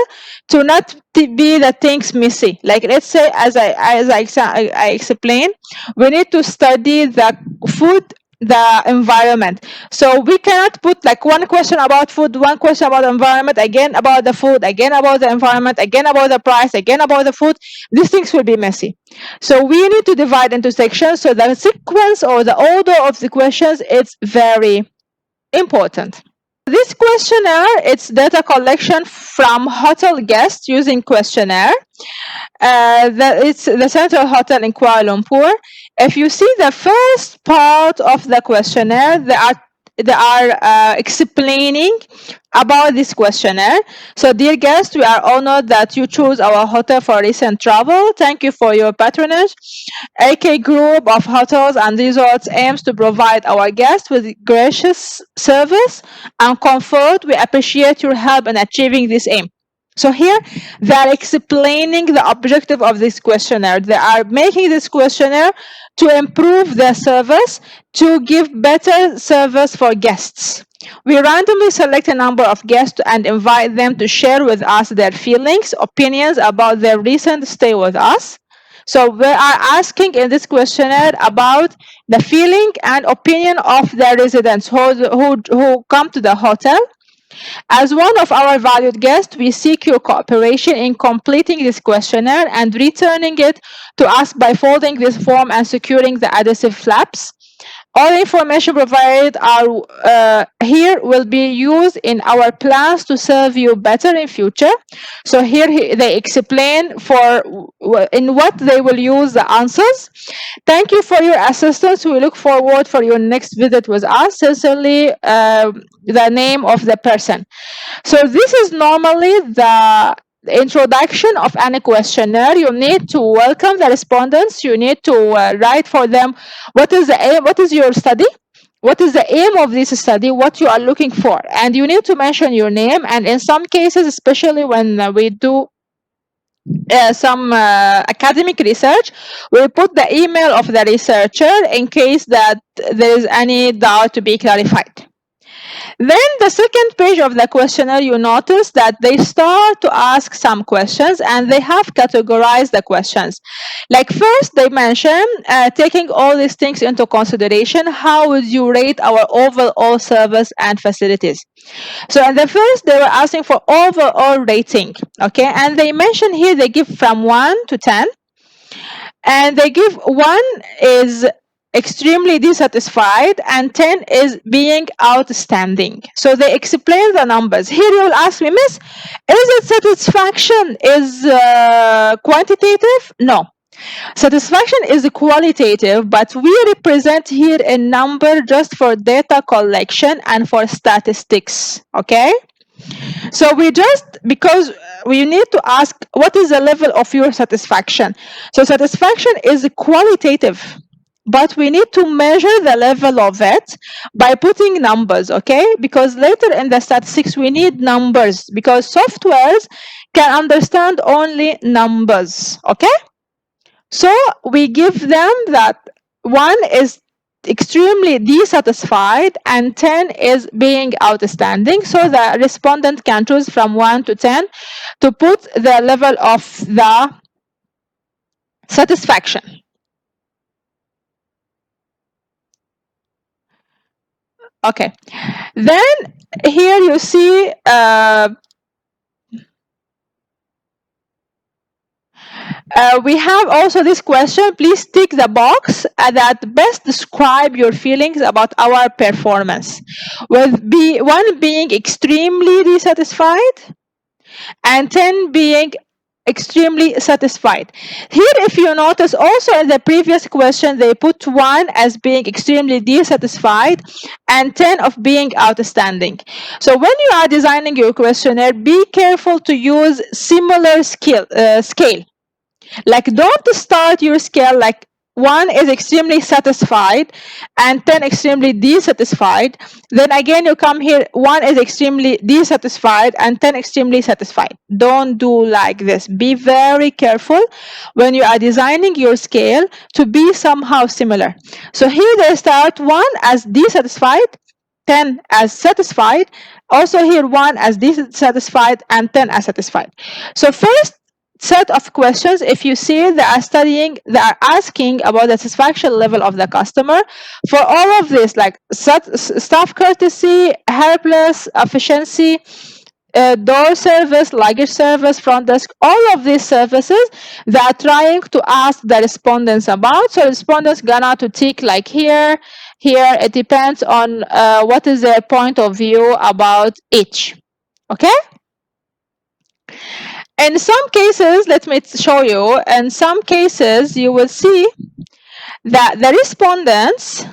to not be the things missing. Like let's say, as I explained, we need to study the food, the environment. So we cannot put like one question about food, one question about environment, again about the food, again about the environment, again about the price, again about the food. These things will be messy. So we need to divide into sections. So the sequence or the order of the questions is very important. This questionnaire, it's data collection from hotel guests using questionnaire. It's the Central Hotel in Kuala Lumpur. If you see the first part of the questionnaire, they are explaining about this questionnaire. So dear guests, we are honored that you chose our hotel for recent travel. Thank you for your patronage. AK Group of Hotels and Resorts aims to provide our guests with gracious service and comfort. We appreciate your help in achieving this aim. So here they are explaining the objective of this questionnaire. They are making this questionnaire to improve their service, to give better service for guests. We randomly select a number of guests and invite them to share with us their feelings, opinions about their recent stay with us. So we are asking in this questionnaire about the feeling and opinion of the residents who come to the hotel. As one of our valued guests, we seek your cooperation in completing this questionnaire and returning it to us by folding this form and securing the adhesive flaps. All information provided are here will be used in our plans to serve you better in future. So here they explain for in what they will use the answers. Thank you for your assistance. We look forward for your next visit with us. Sincerely, the name of the person. So this is normally the introduction of any questionnaire. You need to welcome the respondents. You need to write for them what is the aim, what is your study, what is the aim of this study, what you are looking for, and you need to mention your name. And in some cases, especially when we do some academic research, we put the email of the researcher in case that there is any doubt to be clarified. Then the second page of the questionnaire, you notice that they start to ask some questions and they have categorized the questions. Like first, they mention, taking all these things into consideration, how would you rate our overall service and facilities? So at the first, they were asking for overall rating, okay? And they mention here, they give from 1 to 10, and they give 1 is extremely dissatisfied and 10 is being outstanding. So they explain the numbers. Here you will ask me, Miss, is it satisfaction is quantitative? No. Satisfaction is qualitative, but we represent here a number just for data collection and for statistics, okay? So we just, because we need to ask what is the level of your satisfaction. So satisfaction is qualitative, but we need to measure the level of it by putting numbers, okay? Because later in the statistics, we need numbers because softwares can understand only numbers, okay? So we give them that 1 is extremely dissatisfied and 10 is being outstanding. So the respondent can choose from 1 to 10 to put the level of the satisfaction. Okay. Then here you see we have also this question. Please tick the box that best describe your feelings about our performance. With 1 being extremely dissatisfied and 10 being extremely satisfied. Here, if you notice, also in the previous question, they put 1 as being extremely dissatisfied and 10 of being outstanding. So when you are designing your questionnaire, be careful to use similar scale. Like, don't start your scale like 1 is extremely satisfied and 10 extremely dissatisfied. Then again, you come here, 1 is extremely dissatisfied and 10 extremely satisfied. Don't do like this. Be very careful when you are designing your scale to be somehow similar. So here they start 1 as dissatisfied, 10 as satisfied. Also here 1 as dissatisfied and 10 as satisfied. So first set of questions, if you see they are asking about the satisfaction level of the customer for all of this, like staff courtesy, helpless, efficiency, door service, luggage service, front desk, all of these services they are trying to ask the respondents about. So respondents gonna to tick like here. It depends on what is their point of view about each. Okay. In some cases, let me show you, in some cases, you will see that the respondents,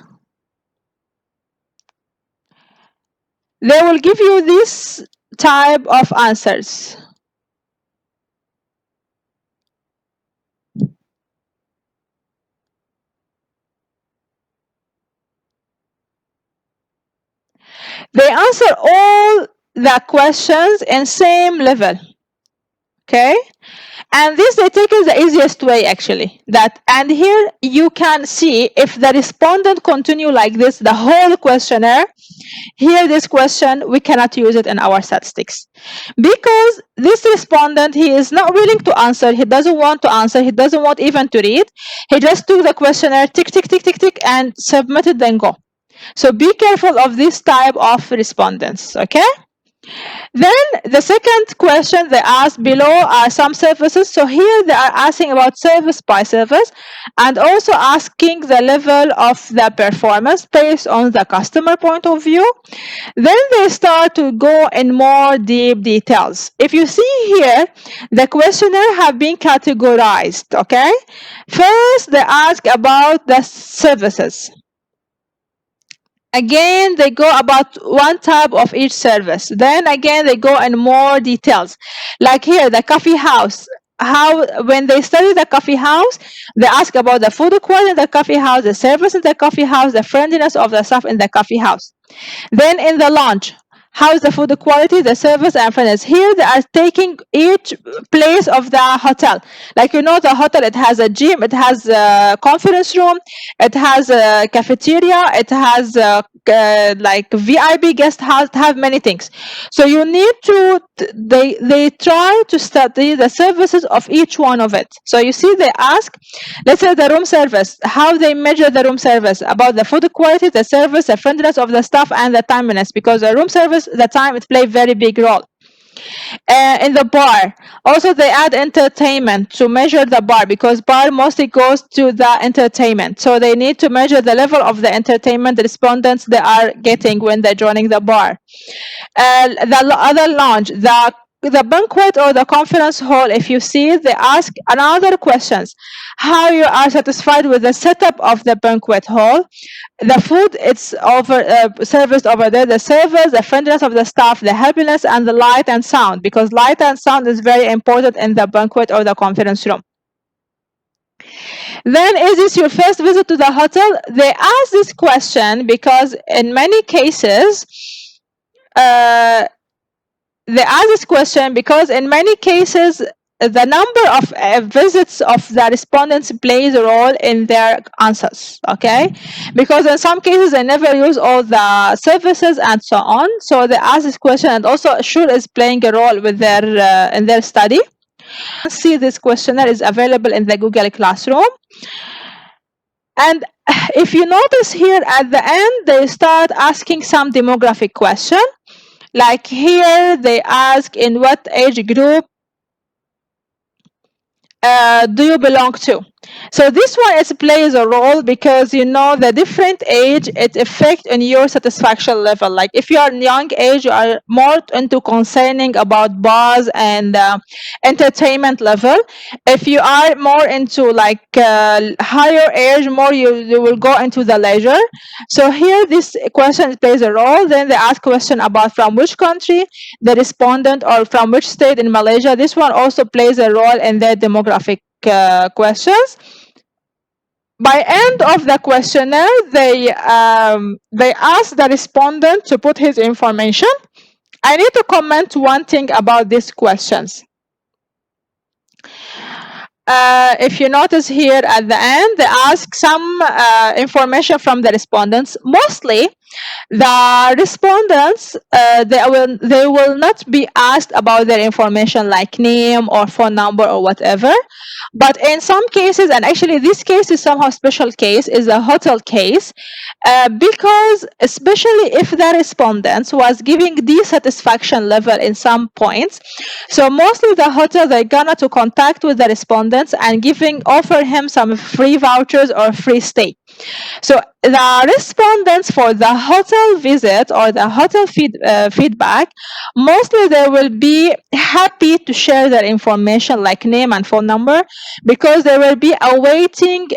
they will give you this type of answers. They answer all the questions in same level. Okay, and this they take is the easiest way actually. That, and here you can see if the respondent continue like this the whole questionnaire. Here this question we cannot use it in our statistics, because this respondent, he is not willing to answer, he doesn't want to answer, he doesn't want even to read. He just took the questionnaire, tick tick tick tick tick, and submitted, then go. So be careful of this type of respondents. Okay, then the second question they ask below are some services. So here they are asking about service by service, and also asking the level of the performance based on the customer point of view. Then they start to go in more deep details. If you see here, the questionnaire have been categorized. Okay, first they ask about the services. Again, they go about one type of each service. Then again, they go in more details. Like here, the coffee house. How, when they study the coffee house, they ask about the food quality in the coffee house, the service in the coffee house, the friendliness of the staff in the coffee house. Then in the lounge, how's the food quality, the service, and friendliness. Here they are taking each place of the hotel. Like, you know, the hotel, it has a gym, it has a conference room, it has a cafeteria, it has like VIP guest house, have many things. So you need to, they try to study the services of each one of it. So you see, they ask, let's say the room service, how they measure the room service, about the food quality, the service, the friendliness of the staff, and the timeliness, because the room service, the time, it play very big role. In the bar, also they add entertainment to measure the bar, because bar mostly goes to the entertainment. So they need to measure the level of the entertainment the respondents they are getting when they're joining the bar. The other lounge, the banquet or the conference hall, if you see, they ask another questions: how you are satisfied with the setup of the banquet hall, the food it's over serviced over there, the service, the friendliness of the staff, the happiness, and the light and sound, because light and sound is very important in the banquet or the conference room. Then, is this your first visit to the hotel? They ask this question because in many cases, they ask this question because in many cases the number of visits of the respondents plays a role in their answers. Okay, because in some cases they never use all the services and so on, so they ask this question, and also sure is playing a role with their in their study. See, this questionnaire is available in the Google Classroom. And if you notice here at the end, they start asking some demographic question. Like here, they ask, in what age group do you belong to? So this one, it plays a role, because you know the different age, it affects on your satisfaction level. Like if you are in young age, you are more into concerning about bars and entertainment level. If you are more into like higher age, more you will go into the leisure. So here this question plays a role. Then they ask question about from which country the respondent, or from which state in Malaysia. This one also plays a role in their demographic questions. By end of the questionnaire, they ask the respondent to put his information. I need to comment one thing about these questions. If you notice here at the end, they ask some information from the respondents. Mostly, the respondents they will not be asked about their information like name or phone number or whatever. But in some cases, and actually this case is somehow special case, is a hotel case, because especially if the respondents was giving dissatisfaction level in some points, so mostly the hotel, they're gonna to contact with the respondents and offer him some free vouchers or free stay. So the respondents for the hotel visit or the hotel feedback, mostly they will be happy to share their information like name and phone number, because they will be awaiting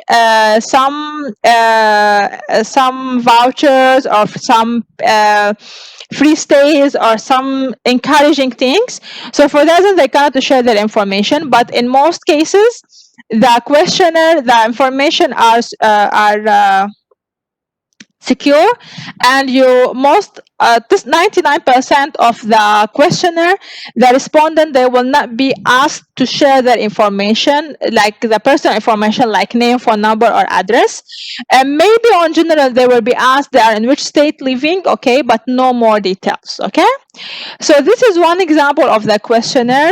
some vouchers or some free stays or some encouraging things. So for that, they cannot share their information. But in most cases, the questionnaire, the information are secure, and this 99% of the questionnaire, the respondent, they will not be asked to share their information, like the personal information like name, phone number, or address. And maybe on general they will be asked they are in which state living, okay, but no more details. Okay, so this is one example of the questionnaire.